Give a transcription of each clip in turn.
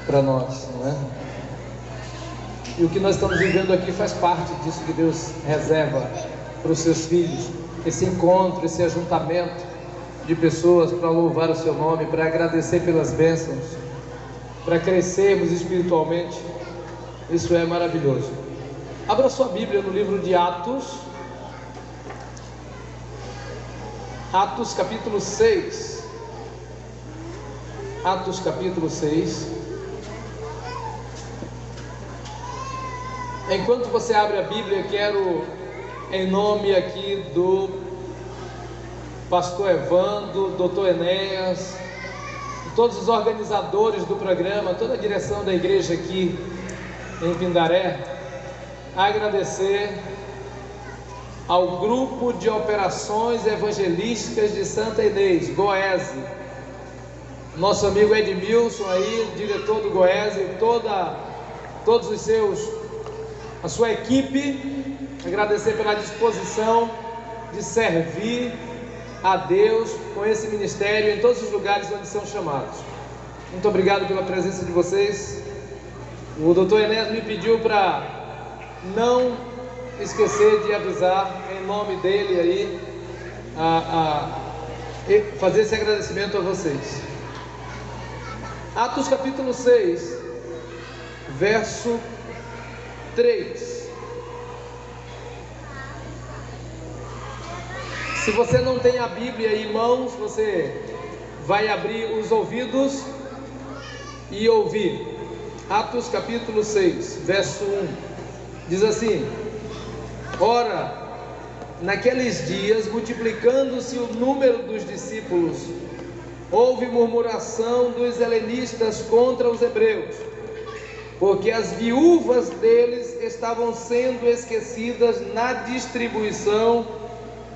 para nós, não é? E o que nós estamos vivendo aqui faz parte disso que Deus reserva para os seus filhos, esse encontro, esse ajuntamento de pessoas para louvar o seu nome, para agradecer pelas bênçãos, para crescermos espiritualmente. Isso é maravilhoso. Abra sua Bíblia no livro de Atos, Atos capítulo 6. Atos capítulo 6. Enquanto você abre a Bíblia, quero, em nome aqui do pastor Evandro, doutor Enéas, todos os organizadores do programa, toda a direção da igreja aqui em Pindaré, agradecer ao grupo de operações evangelísticas de Santa Inês, Goese, nosso amigo Edmilson aí, diretor do Goese, todos os a sua equipe, agradecer pela disposição de servir a Deus com esse ministério em todos os lugares onde são chamados. Muito obrigado pela presença de vocês. O doutor Enéas me pediu para não esquecer de avisar em nome dele aí, fazer esse agradecimento a vocês. Atos capítulo 6, verso 3. Se você não tem a Bíblia em mãos, você vai abrir os ouvidos e ouvir. Atos capítulo 6, verso 1, diz assim: ora, naqueles dias, multiplicando-se o número dos discípulos, houve murmuração dos helenistas contra os hebreus, porque as viúvas deles estavam sendo esquecidas na distribuição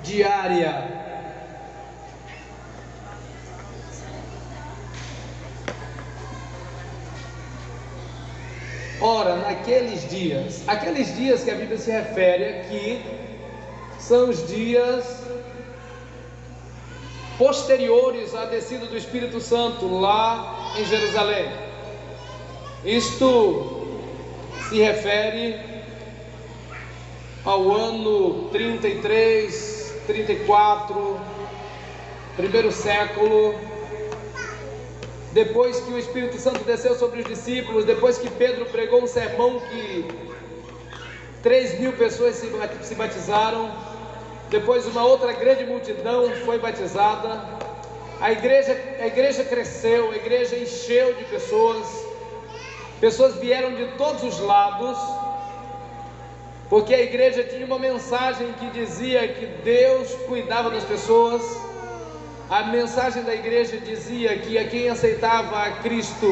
diária. Ora, naqueles dias que a Bíblia se refere aqui, são os dias posteriores à descida do Espírito Santo lá em Jerusalém. Isto se refere ao ano 33, 34, primeiro século, depois que o Espírito Santo desceu sobre os discípulos, depois que Pedro pregou um sermão que 3.000 pessoas se batizaram, depois uma outra grande multidão foi batizada, a igreja cresceu, a igreja encheu de pessoas vieram de todos os lados, porque a igreja tinha uma mensagem que dizia que Deus cuidava das pessoas. A mensagem da igreja dizia que a quem aceitava a Cristo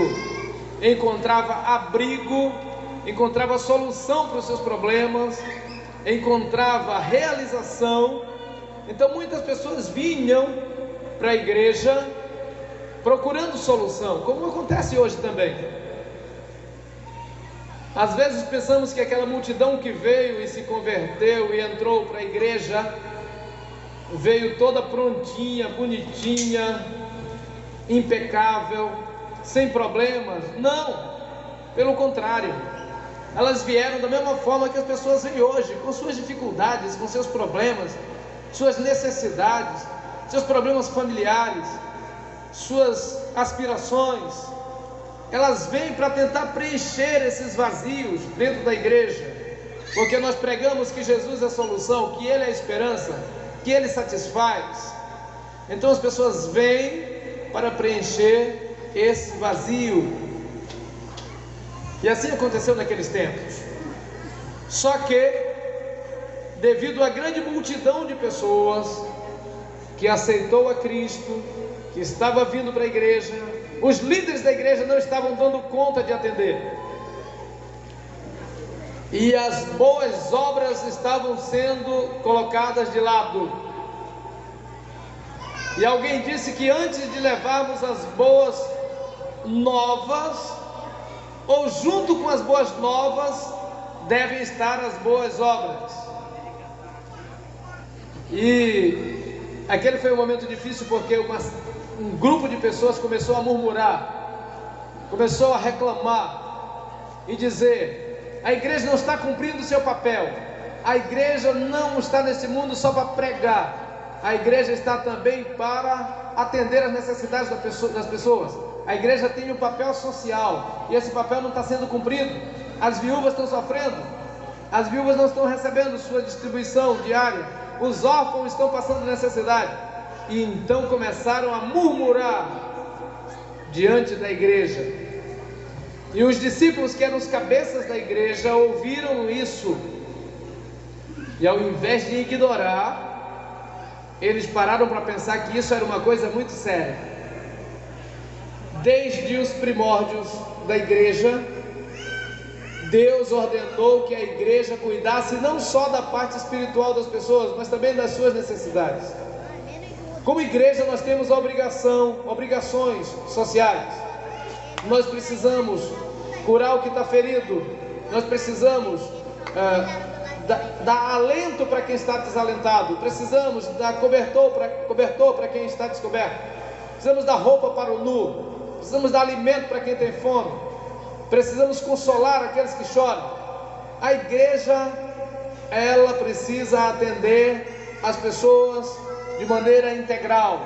encontrava abrigo, encontrava solução para os seus problemas, encontrava realização. Então muitas pessoas vinham para a igreja procurando solução, como acontece hoje também. Às vezes pensamos que aquela multidão que veio e se converteu e entrou para a igreja veio toda prontinha, bonitinha, impecável, sem problemas. Não, pelo contrário, elas vieram da mesma forma que as pessoas vêm hoje, com suas dificuldades, com seus problemas, suas necessidades, seus problemas familiares, suas aspirações. Elas vêm para tentar preencher esses vazios dentro da igreja, porque nós pregamos que Jesus é a solução, que Ele é a esperança, que Ele satisfaz. Então as pessoas vêm para preencher esse vazio. E assim aconteceu naqueles tempos. Só que, devido à grande multidão de pessoas que aceitou a Cristo, que estava vindo para a igreja, os líderes da igreja não estavam dando conta de atender, e as boas obras estavam sendo colocadas de lado. E alguém disse que antes de levarmos as boas novas, ou junto com as boas novas, devem estar as boas obras. E aquele foi um momento difícil, porque um grupo de pessoas começou a murmurar começou a reclamar e dizer: a igreja não está cumprindo o seu papel, a igreja não está nesse mundo só para pregar, a igreja está também para atender as necessidades das pessoas, a igreja tem um papel social, e esse papel não está sendo cumprido, as viúvas estão sofrendo, as viúvas não estão recebendo sua distribuição diária, os órfãos estão passando necessidade, e então começaram a murmurar diante da igreja, e os discípulos, que eram os cabeças da igreja, ouviram isso, e ao invés de ignorar, eles pararam para pensar que isso era uma coisa muito séria. Desde os primórdios da igreja, Deus ordenou que a igreja cuidasse não só da parte espiritual das pessoas, mas também das suas necessidades. Como igreja, nós temos obrigações sociais. Nós precisamos curar o que está ferido, nós precisamos dar alento para quem está desalentado, precisamos dar cobertor para quem está descoberto, precisamos dar roupa para o nu, precisamos dar alimento para quem tem fome, precisamos consolar aqueles que choram. A igreja, ela precisa atender as pessoas de maneira integral.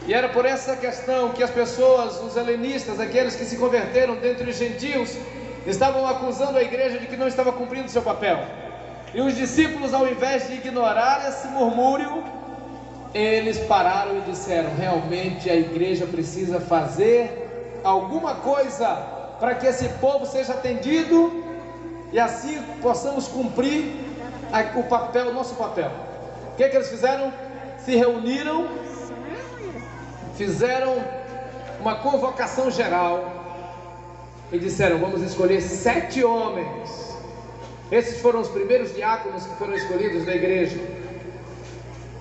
E era por essa questão que as pessoas, os helenistas, aqueles que se converteram dentre os gentios, estavam acusando a igreja de que não estava cumprindo seu papel. E os discípulos, ao invés de ignorar esse murmúrio, eles pararam e disseram: realmente a igreja precisa fazer alguma coisa para que esse povo seja atendido e assim possamos cumprir o nosso papel. O que eles fizeram? Se reuniram, fizeram uma convocação geral e disseram: vamos escolher 7 homens. Esses foram os primeiros diáconos que foram escolhidos da igreja.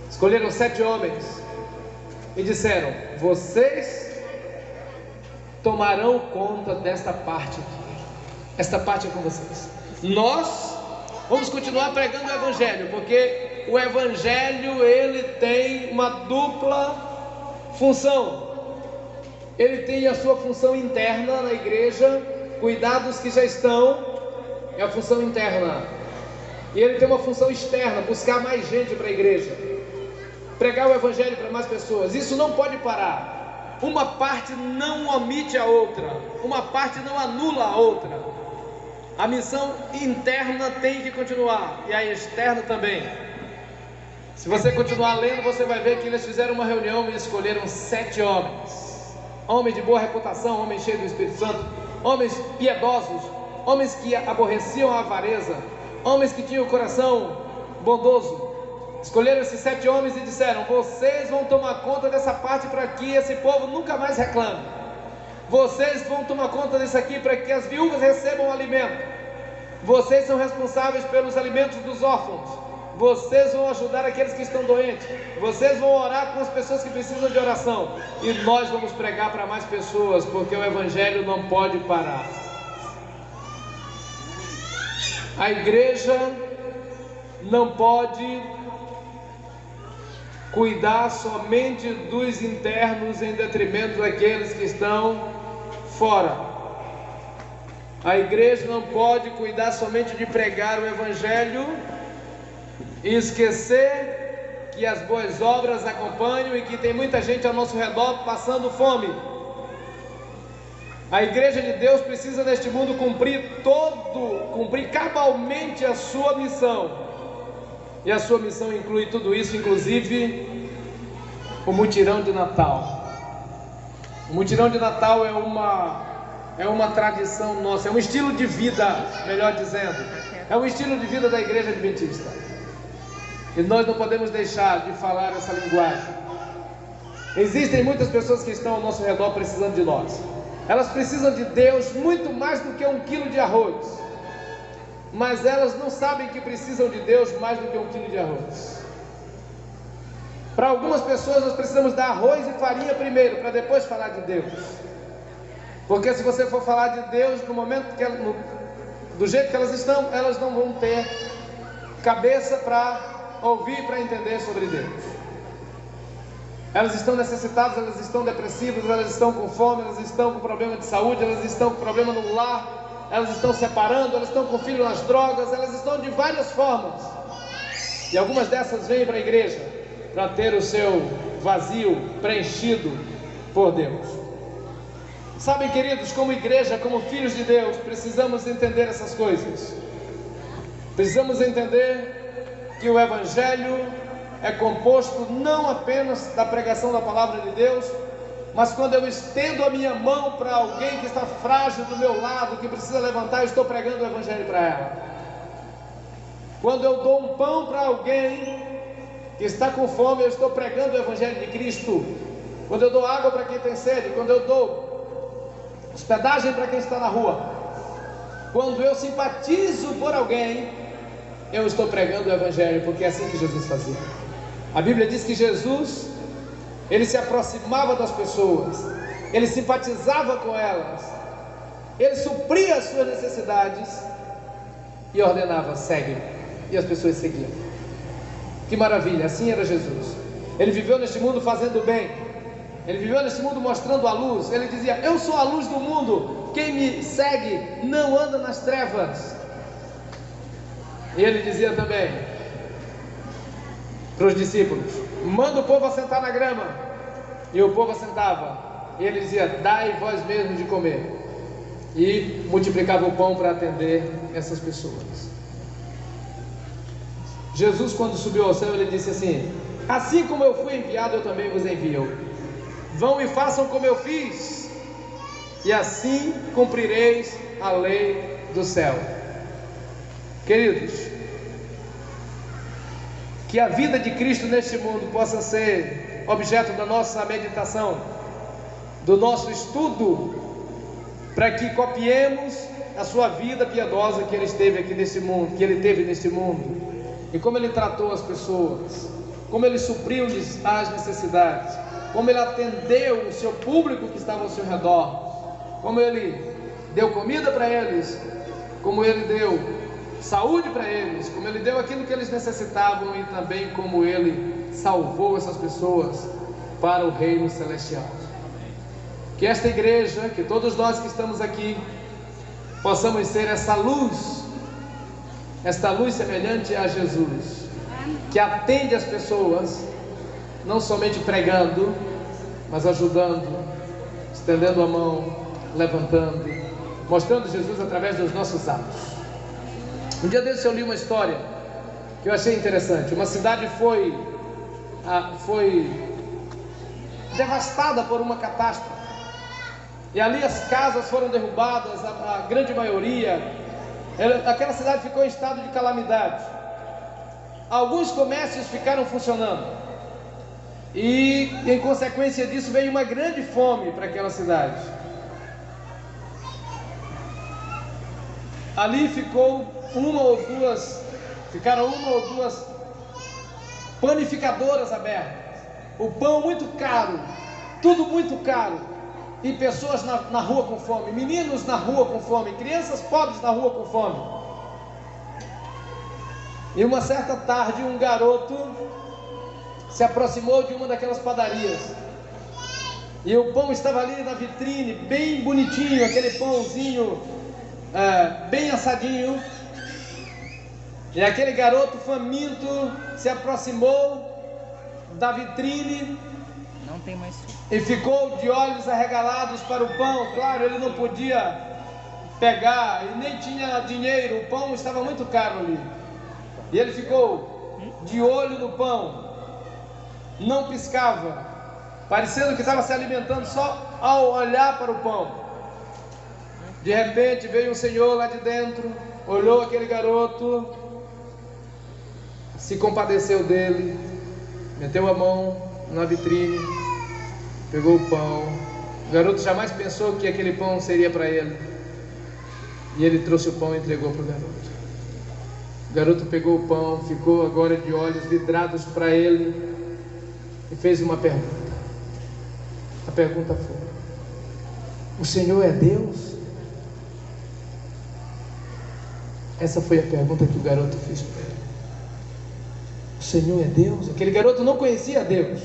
Escolheram 7 homens e disseram: vocês tomarão conta desta parte aqui. Esta parte é com vocês. Nós vamos continuar pregando o evangelho, porque o evangelho, ele tem uma dupla função. Ele tem a sua função interna na igreja, cuidar dos que já estão, é a função interna. E ele tem uma função externa, buscar mais gente para a igreja, pregar o evangelho para mais pessoas. Isso não pode parar. Uma parte não omite a outra, uma parte não anula a outra. A missão interna tem que continuar, e a externa também. Se você continuar lendo, você vai ver que eles fizeram uma reunião e escolheram 7 homens. Homens de boa reputação, homens cheios do Espírito Santo, homens piedosos, homens que aborreciam a avareza, homens que tinham o coração bondoso. Escolheram esses 7 homens e disseram: vocês vão tomar conta dessa parte para que esse povo nunca mais reclame. Vocês vão tomar conta disso aqui para que as viúvas recebam alimento. Vocês são responsáveis pelos alimentos dos órfãos. Vocês vão ajudar aqueles que estão doentes. Vocês vão orar com as pessoas que precisam de oração. E nós vamos pregar para mais pessoas, porque o evangelho não pode parar. A igreja não pode cuidar somente dos internos em detrimento daqueles que estão fora. A igreja não pode cuidar somente de pregar o evangelho e esquecer que as boas obras acompanham e que tem muita gente ao nosso redor passando fome. A igreja de Deus precisa neste mundo cumprir cabalmente a sua missão. E a sua missão inclui tudo isso, inclusive o mutirão de Natal. O mutirão de Natal é uma tradição nossa, é um estilo de vida, melhor dizendo. É um estilo de vida da igreja adventista. E nós não podemos deixar de falar essa linguagem. Existem muitas pessoas que estão ao nosso redor precisando de nós. Elas precisam de Deus muito mais do que 1 quilo de arroz. Mas elas não sabem que precisam de Deus mais do que 1 quilo de arroz. Para algumas pessoas nós precisamos dar arroz e farinha primeiro, para depois falar de Deus. Porque se você for falar de Deus no momento do jeito que elas estão, elas não vão ter cabeça para ouvir, para entender sobre Deus. Elas estão necessitadas, elas estão depressivas, elas estão com fome, elas estão com problema de saúde, elas estão com problema no lar, elas estão separando, elas estão com filho nas drogas, elas estão de várias formas. E algumas dessas vêm para a igreja para ter o seu vazio preenchido por Deus. Sabem, queridos, como igreja, como filhos de Deus, precisamos entender essas coisas. Precisamos entender que o Evangelho é composto não apenas da pregação da palavra de Deus, mas quando eu estendo a minha mão para alguém que está frágil do meu lado, que precisa levantar, eu estou pregando o Evangelho para ela. Quando eu dou um pão para alguém que está com fome, eu estou pregando o Evangelho de Cristo. Quando eu dou água para quem tem sede, quando eu dou hospedagem para quem está na rua, quando eu simpatizo por alguém, eu estou pregando o Evangelho, porque é assim que Jesus fazia. A Bíblia diz que Jesus, ele se aproximava das pessoas, ele simpatizava com elas, ele supria as suas necessidades e ordenava: segue, e as pessoas seguiam. Que maravilha, assim era Jesus. Ele viveu neste mundo fazendo bem, ele viveu neste mundo mostrando a luz. Ele dizia: eu sou a luz do mundo, quem me segue não anda nas trevas. E ele dizia também para os discípulos: manda o povo assentar na grama. E o povo assentava, e ele dizia: dai vós mesmos de comer. E multiplicava o pão para atender essas pessoas. Jesus, quando subiu ao céu, ele disse assim: assim como eu fui enviado, eu também vos envio. Vão e façam como eu fiz, e assim cumprireis a lei do céu. Queridos, que a vida de Cristo neste mundo possa ser objeto da nossa meditação, do nosso estudo, para que copiemos a sua vida piedosa que ele esteve aqui nesse mundo, que ele teve neste mundo, e como ele tratou as pessoas, como ele supriu-lhes as necessidades, como ele atendeu o seu público que estava ao seu redor, como ele deu comida para eles, como ele deu saúde para eles, como ele deu aquilo que eles necessitavam, e também como ele salvou essas pessoas para o reino celestial. Que esta igreja, que todos nós que estamos aqui, possamos ser essa luz semelhante a Jesus, que atende as pessoas, não somente pregando, mas ajudando, estendendo a mão, levantando, mostrando Jesus através dos nossos atos. Um dia desse eu li uma história que eu achei interessante. Uma cidade foi devastada por uma catástrofe, e ali as casas foram derrubadas, a grande maioria. Aquela cidade ficou em estado de calamidade. Alguns comércios ficaram funcionando, e em consequência disso veio uma grande fome para aquela cidade. Ali ficaram uma ou duas panificadoras abertas. O pão muito caro, tudo muito caro, e pessoas na rua com fome, meninos na rua com fome, crianças pobres na rua com fome. E uma certa tarde, um garoto se aproximou de uma daquelas padarias, e o pão estava ali na vitrine, bem bonitinho, aquele pãozinho bem assadinho. E aquele garoto faminto se aproximou da vitrine, não tem mais, e ficou de olhos arregalados para o pão. Claro, ele não podia pegar e nem tinha dinheiro, o pão estava muito caro ali. E ele ficou de olho no pão, não piscava, parecendo que estava se alimentando só ao olhar para o pão. De repente veio um senhor lá de dentro, olhou aquele garoto, se compadeceu dele, meteu a mão na vitrine, pegou o pão. O garoto jamais pensou que aquele pão seria para ele, e ele trouxe o pão e entregou para o garoto. O garoto pegou o pão, ficou agora de olhos vidrados para ele, e fez uma pergunta. A pergunta foi: o Senhor é Deus? Essa foi a pergunta que o garoto fez para ele. O Senhor é Deus? Aquele garoto não conhecia Deus.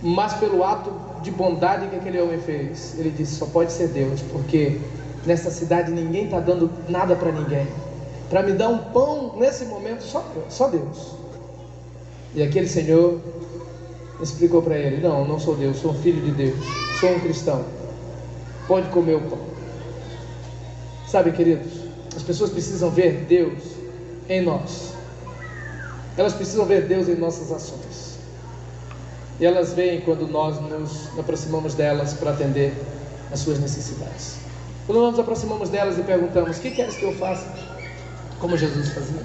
mas pelo ato de bondade que aquele homem fez. Ele disse: só pode ser Deus, porque nessa cidade ninguém está dando nada para ninguém. Para me dar um pão nesse momento, só Deus. E aquele senhor explicou para ele: não, não sou Deus, sou um filho de Deus, sou um cristão, pode comer o pão. Sabe, queridos, as pessoas precisam ver Deus em nós. Elas precisam ver Deus em nossas ações. E elas veem quando nós nos aproximamos delas para atender as suas necessidades. Quando nós nos aproximamos delas e perguntamos: o que queres que eu faça? Como Jesus fazia.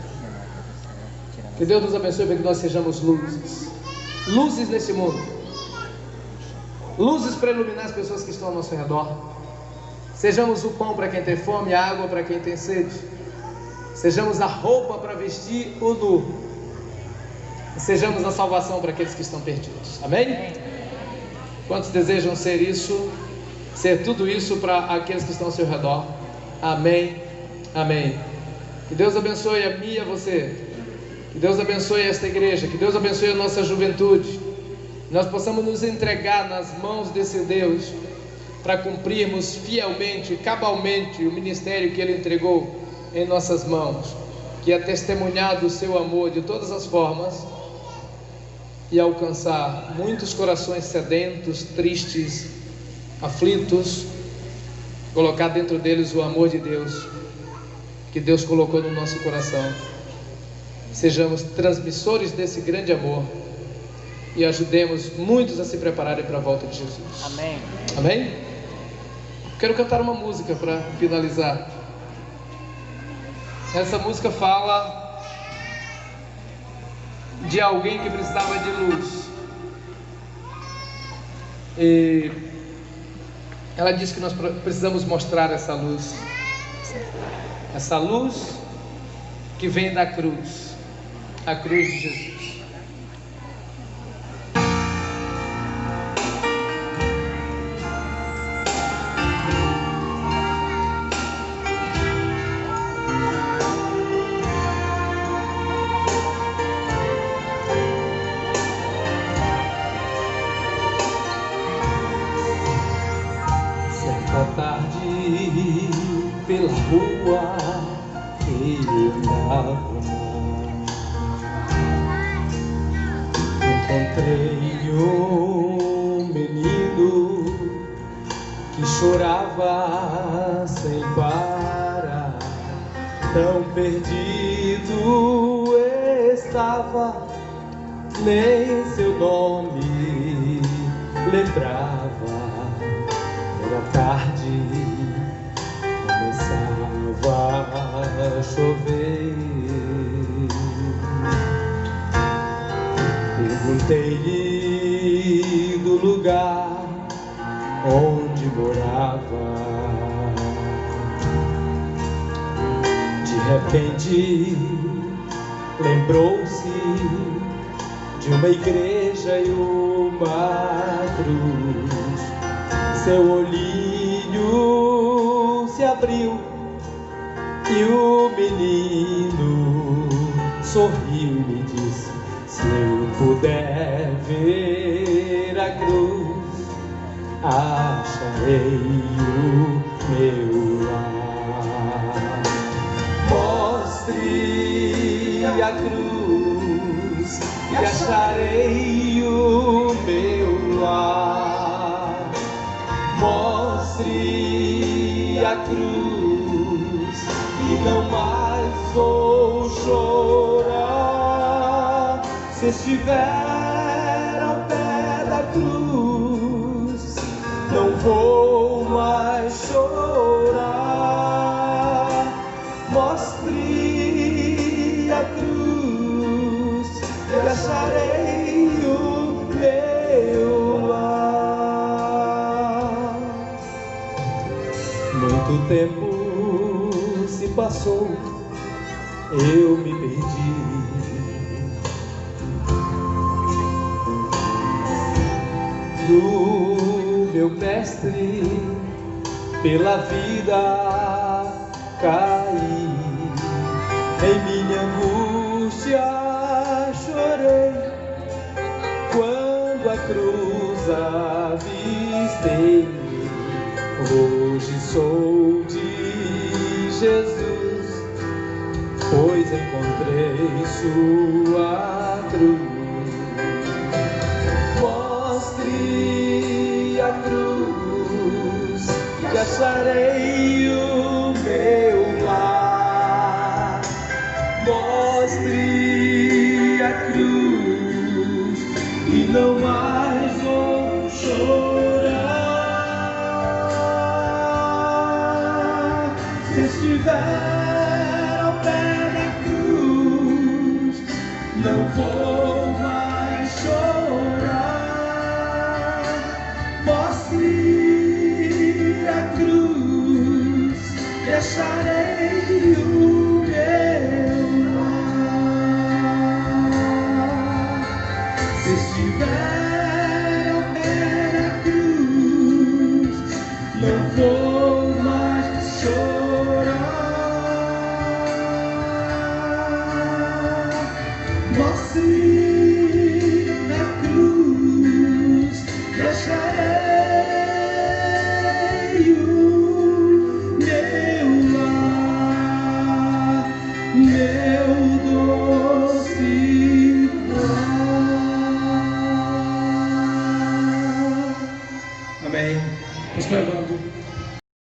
Que Deus nos abençoe para que nós sejamos luzes. Luzes nesse mundo. Luzes para iluminar as pessoas que estão ao nosso redor. Sejamos o pão para quem tem fome, a água para quem tem sede. Sejamos a roupa para vestir o nu. Sejamos a salvação para aqueles que estão perdidos. Amém? Quantos desejam ser isso? Ser tudo isso para aqueles que estão ao seu redor? Amém? Amém. Que Deus abençoe a mim e a você. Que Deus abençoe esta igreja. Que Deus abençoe a nossa juventude. Nós possamos nos entregar nas mãos desse Deus para cumprirmos fielmente, cabalmente o ministério que Ele entregou em nossas mãos, que é testemunhar do seu amor de todas as formas e alcançar muitos corações sedentos, tristes, aflitos, colocar dentro deles o amor de Deus que Deus colocou no nosso coração. Sejamos transmissores desse grande amor e ajudemos muitos a se prepararem para a volta de Jesus. Amém. Amém? Quero cantar uma música para finalizar. Essa música fala de alguém que precisava de luz. E ela diz que nós precisamos mostrar essa luz. Essa luz que vem da cruz. A cruz de Jesus. Pela rua eu andava, encontrei um menino que chorava sem parar, tão perdido estava, nem seu nome lembrava. Era tarde, começava a chover. Perguntei-lhe do lugar onde morava. De repente lembrou-se de uma igreja e uma cruz. Seu olhinho se abriu e o menino sorriu e me disse: se eu puder ver a cruz, acharei o meu lar. Mostre a cruz e acharei o meu lar. Mostre a cruz e não mais vou chorar. Se estiver ao pé da cruz, não vou mais chorar. Mostre a cruz e acharei o meu lar. Muito tempo se passou, eu me perdi. Do meu mestre, pela vida caí. Em minha angústia chorei, quando a cruz avistei, hoje sou de Jesus, pois encontrei sua cruz. Mostre a cruz e acharei o meu lar. Mostre a cruz e não mais vou chorar. Se estiver ao pé da cruz, não vou mais chorar. Mostre a cruz e acharei o meu lar. Se estiver ao pé da cruz, não vou mais chorar. Mostre